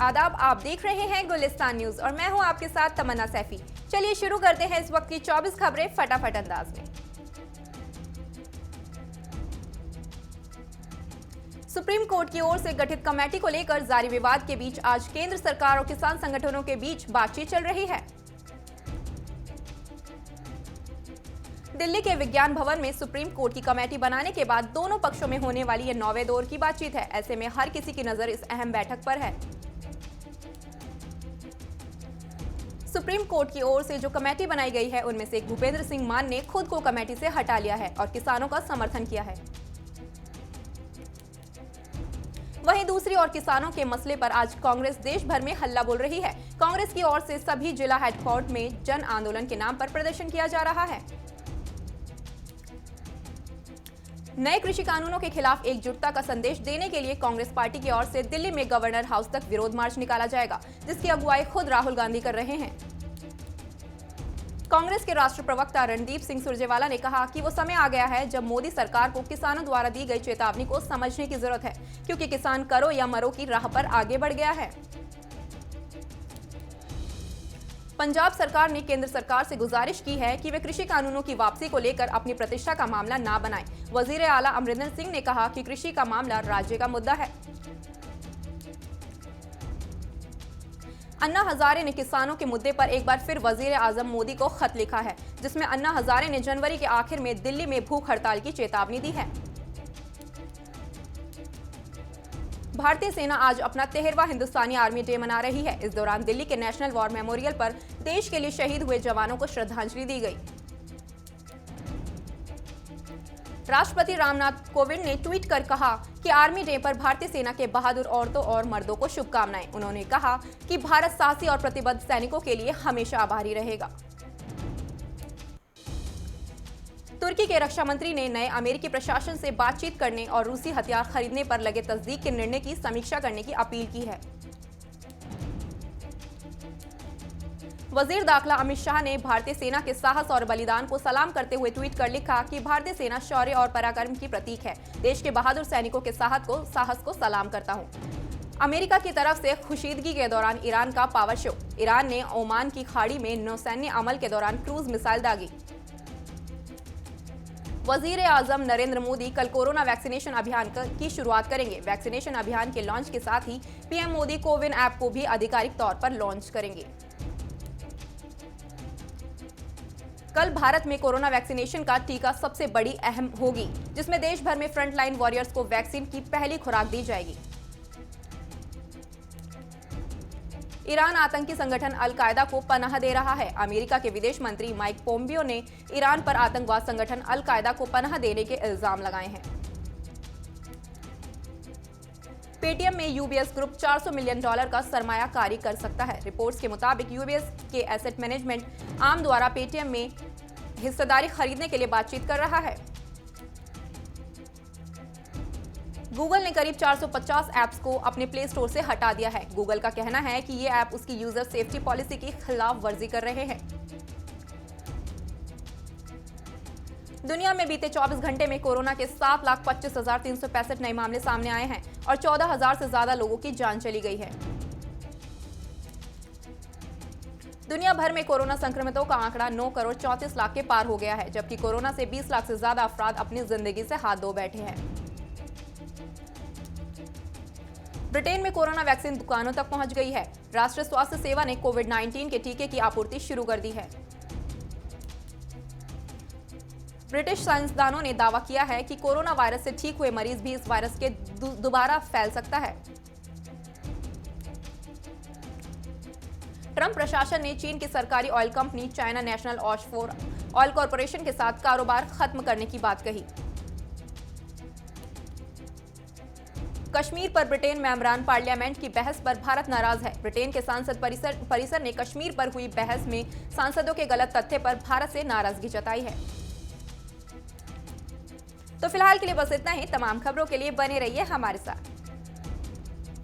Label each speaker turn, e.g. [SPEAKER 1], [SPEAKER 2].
[SPEAKER 1] आदाब, आप देख रहे हैं गुलिस्तान न्यूज और मैं हूं आपके साथ तमन्ना सैफी। चलिए शुरू करते हैं इस वक्त की 24 खबरें फटाफट अंदाज में। सुप्रीम कोर्ट की ओर से गठित कमेटी को लेकर जारी विवाद के बीच आज केंद्र सरकार और किसान संगठनों के बीच बातचीत चल रही है। दिल्ली के विज्ञान भवन में सुप्रीम कोर्ट की कमेटी बनाने के बाद दोनों पक्षों में होने वाली ये 9वें दौर की बातचीत है। ऐसे में हर किसी की नजर इस अहम बैठक पर है। सुप्रीम कोर्ट की ओर से जो कमेटी बनाई गई है उनमें से भूपेंद्र सिंह मान ने खुद को कमेटी से हटा लिया है और किसानों का समर्थन किया है। वहीं दूसरी ओर किसानों के मसले पर आज कांग्रेस देश भर में हल्ला बोल रही है। कांग्रेस की ओर से सभी जिला हेडक्वार्टर में जन आंदोलन के नाम पर प्रदर्शन किया जा रहा है। नए कृषि कानूनों के खिलाफ एकजुटता का संदेश देने के लिए कांग्रेस पार्टी की ओर से दिल्ली में गवर्नर हाउस तक विरोध मार्च निकाला जाएगा, जिसकी अगुवाई खुद राहुल गांधी कर रहे हैं। कांग्रेस के राष्ट्रीय प्रवक्ता रणदीप सिंह सुरजेवाला ने कहा कि वो समय आ गया है जब मोदी सरकार को किसानों द्वारा दी गई चेतावनी को समझने की जरूरत है, क्योंकि किसान करो या मरो की राह पर आगे बढ़ गया है। पंजाब सरकार ने केंद्र सरकार से गुजारिश की है कि वे कृषि कानूनों की वापसी को लेकर अपनी प्रतिष्ठा का मामला ना बनाएं। वजीर आला अमरिंदर सिंह ने कहा कि कृषि का मामला राज्य का मुद्दा है। अन्ना हजारे ने किसानों के मुद्दे पर एक बार फिर वजीर आजम मोदी को खत लिखा है, जिसमें अन्ना हजारे ने जनवरी के आखिर में दिल्ली में भूख हड़ताल की चेतावनी दी है। भारतीय सेना आज अपना 13वां हिंदुस्तानी आर्मी डे मना रही है। इस दौरान दिल्ली के नेशनल वॉर मेमोरियल पर देश के लिए शहीद हुए जवानों को श्रद्धांजलि दी गई। राष्ट्रपति रामनाथ कोविंद ने ट्वीट कर कहा कि आर्मी डे पर भारतीय सेना के बहादुर औरतों और मर्दों को शुभकामनाएं। उन्होंने कहा कि भारत साहसी और प्रतिबद्ध सैनिकों के लिए हमेशा आभारी रहेगा। तुर्की के रक्षा मंत्री ने नए अमेरिकी प्रशासन से बातचीत करने और रूसी हथियार खरीदने पर लगे तस्दीक के निर्णय की समीक्षा करने की अपील की है। वजीर दाखिला अमित शाह ने भारतीय सेना के साहस और बलिदान को सलाम करते हुए ट्वीट कर लिखा कि भारतीय सेना शौर्य और पराक्रम की प्रतीक है। देश के बहादुर सैनिकों के साहस को सलाम करता हूं। अमेरिका की तरफ से खुशीदगी के दौरान ईरान का पावर शो। ईरान ने ओमान की खाड़ी में नौसैन्य अमल के दौरान क्रूज मिसाइल दागी। वजीर आजम नरेंद्र मोदी कल कोरोना वैक्सीनेशन अभियान की शुरुआत करेंगे। वैक्सीनेशन अभियान के लॉन्च के साथ ही पीएम मोदी कोविन ऐप को भी आधिकारिक तौर पर लॉन्च करेंगे। कल भारत में कोरोना वैक्सीनेशन का टीका सबसे बड़ी अहम होगी, जिसमें देश भर में फ्रंटलाइन वॉरियर्स को वैक्सीन की पहली खुराक दी जाएगी। ईरान आतंकी संगठन अल कायदा को पनाह दे रहा है। अमेरिका के विदेश मंत्री माइक पोम्पियो ने ईरान पर आतंकवाद संगठन अल कायदा को पनाह देने के इल्जाम लगाए हैं। पेटीएम में यूबीएस ग्रुप $400 मिलियन का सरमायाकारी कर सकता है। रिपोर्ट्स के मुताबिक यूबीएस के एसेट मैनेजमेंट आर्म द्वारा पेटीएम में हिस्सेदारी खरीदने के लिए बातचीत कर रहा है। गूगल ने करीब 450 ऐप्स को अपने प्ले स्टोर से हटा दिया है। गूगल का कहना है कि ये ऐप उसकी यूजर सेफ्टी पॉलिसी की खिलाफ वर्जी कर रहे हैं। दुनिया में बीते 24 घंटे में कोरोना के 7,25,365 नए मामले सामने आए हैं और 14,000 से ज्यादा लोगों की जान चली गई है। दुनिया भर में कोरोना संक्रमितों का आंकड़ा 9 करोड़ 34 लाख के पार हो गया है, जबकि कोरोना से 20 लाख से ज्यादा अफराद अपनी जिंदगी से हाथ धो बैठे हैं। ब्रिटेन में कोरोना वैक्सीन दुकानों तक पहुंच गई है। राष्ट्रीय स्वास्थ्य सेवा ने कोविड-19 के टीके की आपूर्ति शुरू कर दी है। ब्रिटिश साइंसदानों ने दावा किया है कि कोरोना वायरस से ठीक हुए मरीज भी इस वायरस के दोबारा फैल सकता है। ट्रंप प्रशासन ने चीन की सरकारी oil company China national oil corporation के साथ कारोबार खत्म करने की बात कही। कश्मीर पर ब्रिटेन में इमरान पार्लियामेंट की बहस पर भारत नाराज है। ब्रिटेन के सांसद परिसर ने कश्मीर पर हुई बहस में सांसदों के गलत तथ्य पर भारत से नाराजगी जताई है। तो फिलहाल के लिए बस इतना ही। तमाम खबरों के लिए बने रहिए हमारे साथ।